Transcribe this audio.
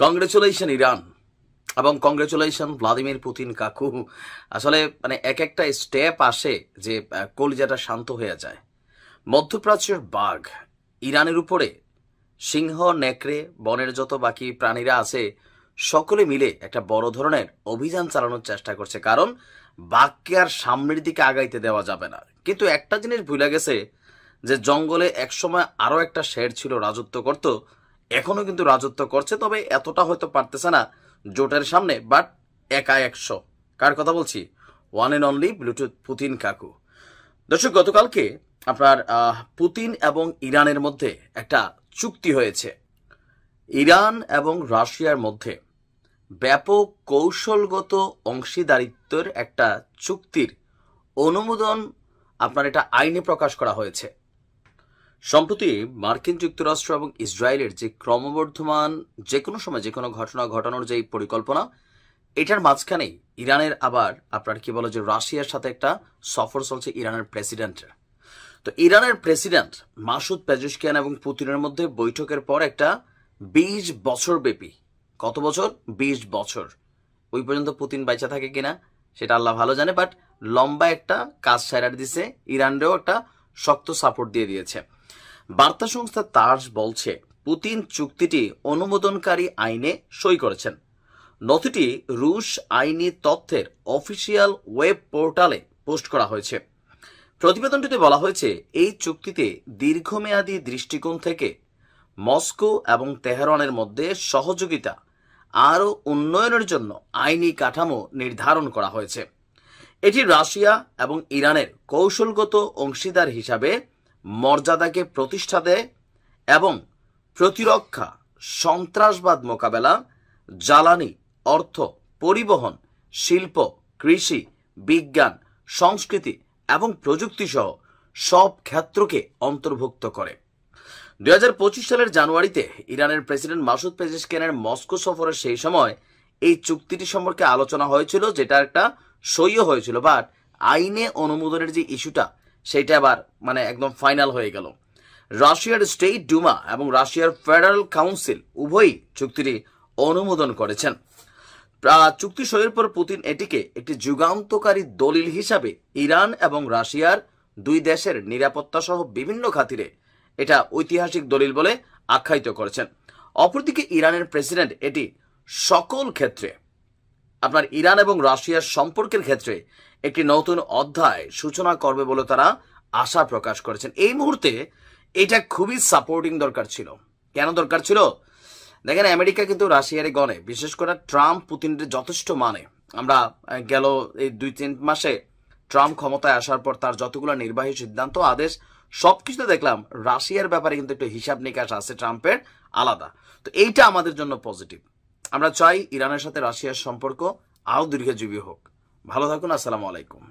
Congratulation Iran এবং congratulation Vladimir Putin কাকু। আসলে মানে এক একটা স্টেপ আসে যে কলিজাটা শান্ত হয়ে যায়। মধ্যপ্রাচ্যের বাঘ ইরানের উপরে সিংহ, নেকড়ে, বনের যত বাকি প্রাণীরা আছে সকলে মিলে একটা বড় ধরনের অভিযান চালানোর চেষ্টা করছে, কারণ বাঘকে আর সামনের দিকে আগাইতে দেওয়া যাবে না। কিন্তু একটা জিনিস ভুলে গেছে যে জঙ্গলে একসময় আরো একটা শের ছিল, রাজত্ব করত, এখনো কিন্তু রাজত্ব করছে, তবে এতটা হয়তো পারতেছে না জোটের সামনে, বাট একা 100। কার কথা বলছি? One and only Bluetooth Putin কাকু। দর্শক, গতকালকে আপনার পুতিন এবং ইরানের মধ্যে একটা চুক্তি হয়েছে। ইরান এবং রাশিয়ার মধ্যে ব্যাপক কৌশলগত অংশীদারিত্বের একটা চুক্তির অনুমোদন আপনার এটা আইনে প্রকাশ করা হয়েছে। সম্প্রতি মার্কিন যুক্তরাষ্ট্র এবং ইসরায়েলের যে ক্রমবর্ধমান যে কোনো সময় যে কোনো ঘটনা ঘটানোর যে পরিকল্পনা, এটার মাঝখানেই ইরানের আবার আপনার কি বলে যে রাশিয়ার সাথে একটা সফর চলছে ইরানের প্রেসিডেন্টের। তো ইরানের প্রেসিডেন্ট মাসুদ পেজেশকিয়ান এবং পুতিনের মধ্যে বৈঠকের পর একটা 20 বছর ব্যাপী, কত বছর? 20 বছর। ওই পর্যন্ত পুতিন বাইচা থাকে কিনা সেটা আল্লাহ ভালো জানে, বাট লম্বা একটা কাজ সাইরার দিছে, ইরানরেও একটা শক্ত সাপোর্ট দিয়ে দিয়েছে। বার্তা সংস্থা তাস বলছে পুতিন চুক্তিটি অনুমোদনকারী আইনে সই করেছেন। নথিটি রুশ আইনি তথ্যের অফিসিয়াল ওয়েব পোর্টালে পোস্ট করা হয়েছে। প্রতিবেদনটিতে বলা হয়েছে এই চুক্তিতে দীর্ঘমেয়াদী দৃষ্টিকোণ থেকে মস্কো এবং তেহরানের মধ্যে সহযোগিতা আরও উন্নয়নের জন্য আইনি কাঠামো নির্ধারণ করা হয়েছে। এটি রাশিয়া এবং ইরানের কৌশলগত অংশীদার হিসাবে মর্যাদাকে প্রতিষ্ঠা দেয় এবং প্রতিরক্ষা, সন্ত্রাসবাদ মোকাবেলা, জ্বালানি, অর্থ, পরিবহন, শিল্প, কৃষি, বিজ্ঞান, সংস্কৃতি এবং প্রযুক্তি সহ সব ক্ষেত্রকে অন্তর্ভুক্ত করে। 2025 সালের জানুয়ারিতে ইরানের প্রেসিডেন্ট মাসুদ পেজেশকিয়ানের মস্কো সফরের সেই সময় এই চুক্তিটি সম্পর্কে আলোচনা হয়েছিল, যেটা একটা সইও হয়েছিল, বাট আইনে অনুমোদনের যে ইস্যুটা সেটা আবার মানে একদম ফাইনাল হয়ে গেল। রাশিয়ার স্টেট ডুমা এবং রাশিয়ার ফেডারেল কাউন্সিল উভয়ই চুক্তিটি অনুমোদন করেছেন। চুক্তি সইয়ের পর পুতিন এটিকে একটি যুগান্তকারী দলিল হিসাবে ইরান এবং রাশিয়ার দুই দেশের নিরাপত্তা সহ বিভিন্ন খাতিরে এটা ঐতিহাসিক দলিল বলে আখ্যায়িত করেছেন। অপরদিকে ইরানের প্রেসিডেন্ট এটি সকল ক্ষেত্রে আপনার ইরান এবং রাশিয়ার সম্পর্কের ক্ষেত্রে একটি নতুন অধ্যায় সূচনা করবে বলে তারা আশা প্রকাশ করেছেন। এই মুহূর্তে এটা খুবই সাপোর্টিং দরকার ছিল। কেন দরকার ছিল? দেখেন, আমেরিকা কিন্তু রাশিয়ার গণে, বিশেষ করে ট্রাম্প পুতিনের যথেষ্ট মানে। আমরা গেল এই 2-3 মাসে ট্রাম্প ক্ষমতায় আসার পর তার যতগুলো নির্বাহী সিদ্ধান্ত, আদেশ, সবকিছুতে দেখলাম রাশিয়ার ব্যাপারে কিন্তু একটু হিসাব নিকাশ আছে ট্রাম্পের আলাদা। তো এইটা আমাদের জন্য পজিটিভ। আমরা চাই ইরানের সাথে রাশিয়ার সম্পর্ক আরও দীর্ঘজীবী হোক। ভালো থাকুন। আসসালামু আলাইকুম।